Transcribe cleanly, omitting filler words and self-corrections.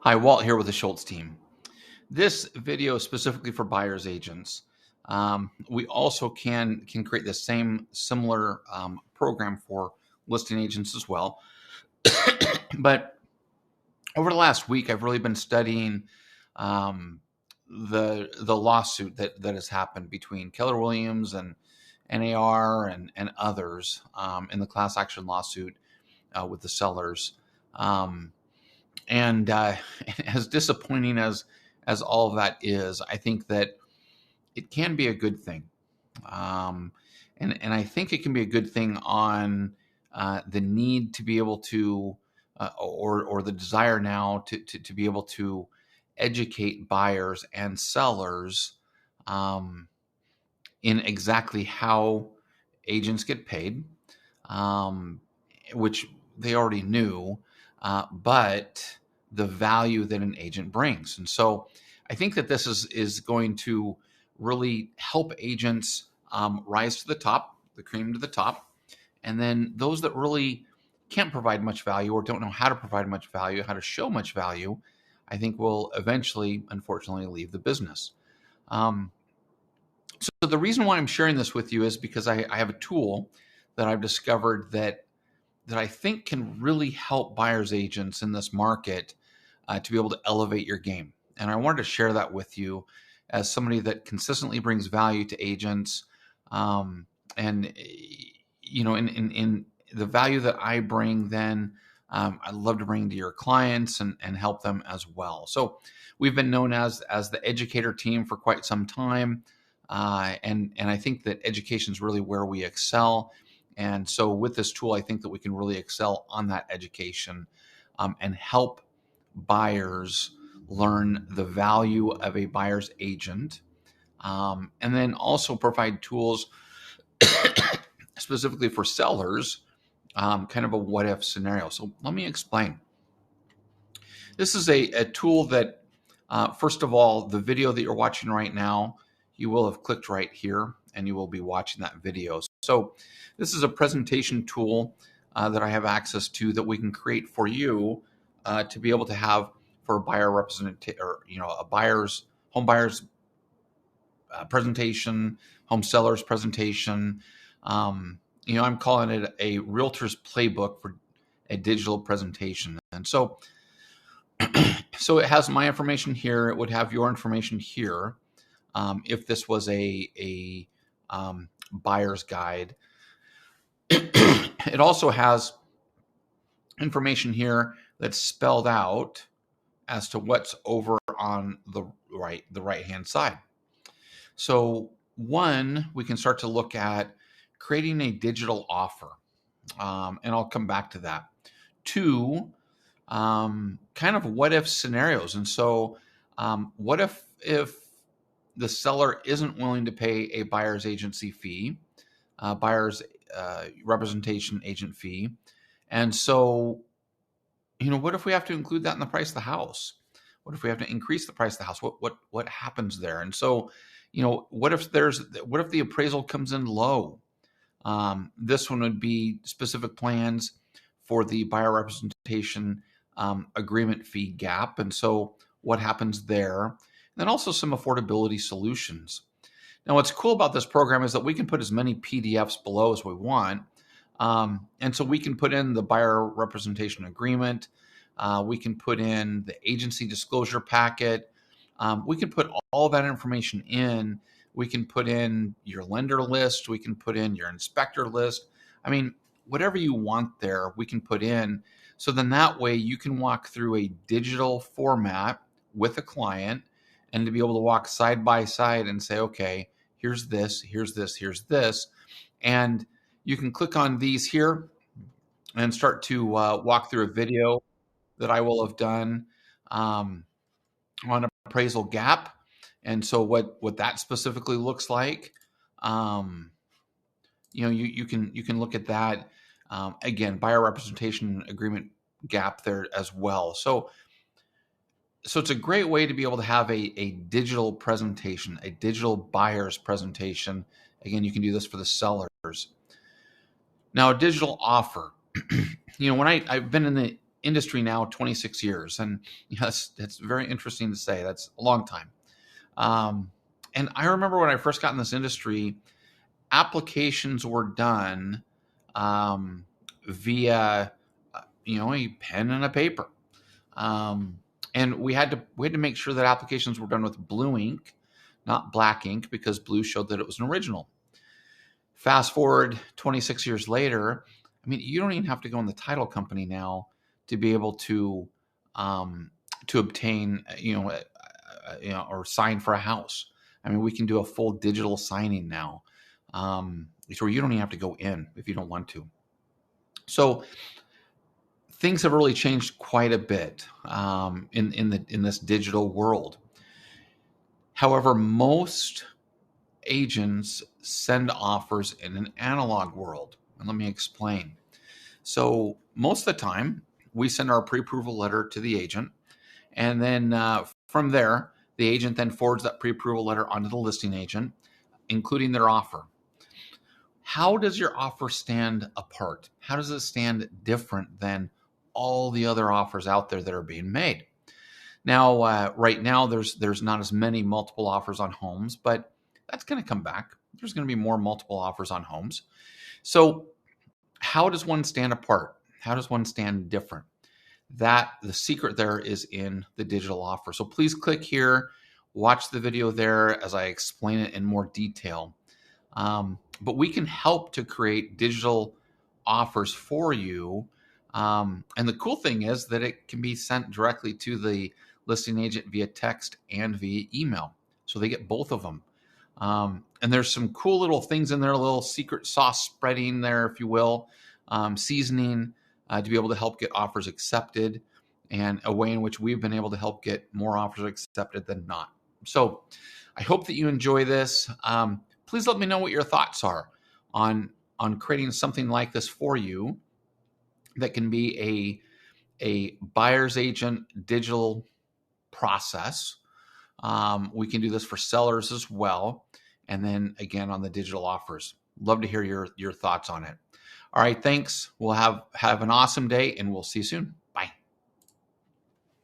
Hi, Walt here with the Schulz Team. This video is specifically for buyers agents. We also can create the same similar program for listing agents as well. But over the last week, I've really been studying the lawsuit that has happened between Keller Williams and NAR and others in the class action lawsuit with the sellers. And as disappointing as all of that is, I think that it can be a good thing. And I think it can be a good thing on the need to be able to, or the desire now to be able to educate buyers and sellers in exactly how agents get paid, which they already knew, but the value that an agent brings. And so I think that this is going to really help agents rise to the top, the cream to the top. And then those that really can't provide much value or don't know how to provide much value, how to show much value, I think will eventually, unfortunately, leave the business. So the reason why I'm sharing this with you is because I have a tool that I've discovered that I think can really help buyers agents in this market to be able to elevate your game. And I wanted to share that with you as somebody that consistently brings value to agents. And you know, in the value that I bring, then I love to bring to your clients and help them as well. So we've been known as the educator team for quite some time. And I think that education is really where we excel. And so with this tool, I think that we can really excel on that education and help buyers learn the value of a buyer's agent. And then also provide tools specifically for sellers, kind of a what if scenario. So let me explain. This is a tool that, first of all, the video that you're watching right now, you will have clicked right here and you will be watching that video. So this is a presentation tool that I have access to that we can create for you to be able to have for a buyer representation, or a home buyers presentation, home sellers presentation. I'm calling it a Realtors Playbook for a digital presentation. And so it has my information here. It would have your information here. If this was a buyer's guide. It also has information here that's spelled out as to what's over on the right-hand side. So one, we can start to look at creating a digital offer, and I'll come back to that. Two, kind of what if scenarios. And so what if the seller isn't willing to pay a buyer's agency fee, buyer's representation agent fee. And so, what if we have to include that in the price of the house? What if we have to increase the price of the house? What happens there? And so, what if the appraisal comes in low? This one would be specific plans for the buyer representation agreement fee gap. And so what happens there? And then also some affordability solutions. Now, what's cool about this program is that we can put as many PDFs below as we want. And so we can put in the buyer representation agreement. We can put in the agency disclosure packet. We can put all that information in. We can put in your lender list. We can put in your inspector list. I mean, whatever you want there, we can put in. So then that way you can walk through a digital format with a client and to be able to walk side by side and say, okay, here's this, here's this, here's this. And you can click on these here and start to walk through a video that I will have done on appraisal gap. And so what that specifically looks like, you can look at that. Again, buyer representation agreement gap there as well. So it's a great way to be able to have a digital presentation, a digital buyer's presentation. Again, you can do this for the sellers. Now, a digital offer. When I've been in the industry now 26 years. And that's very interesting to say. That's a long time. And I remember when I first got in this industry, applications were done via, a pen and a paper. And we had to make sure that applications were done with blue ink, not black ink, because blue showed that it was an original. Fast forward 26 years later, you don't even have to go in the title company now to be able to obtain, or sign for a house. We can do a full digital signing now, where you don't even have to go in if you don't want to. So things have really changed quite a bit in this digital world. However, most agents send offers in an analog world. And let me explain. So most of the time, we send our pre-approval letter to the agent. And then from there, the agent then forwards that pre-approval letter onto the listing agent, including their offer. How does your offer stand apart? How does it stand different than all the other offers out there that are being made? Now, right now, there's not as many multiple offers on homes, but that's going to come back. There's going to be more multiple offers on homes. So how does one stand apart? How does one stand different? The secret there is in the digital offer. So please click here, watch the video there as I explain it in more detail. But we can help to create digital offers for you. And the cool thing is that it can be sent directly to the listing agent via text and via email. So they get both of them. And there's some cool little things in there, a little secret sauce spreading there, if you will, seasoning to be able to help get offers accepted, and a way in which we've been able to help get more offers accepted than not. So I hope that you enjoy this. Please let me know what your thoughts are on creating something like this for you that can be a buyer's agent digital process. We can do this for sellers as well. And then again, on the digital offers. Love to hear your thoughts on it. All right, thanks. We'll have an awesome day, and we'll see you soon.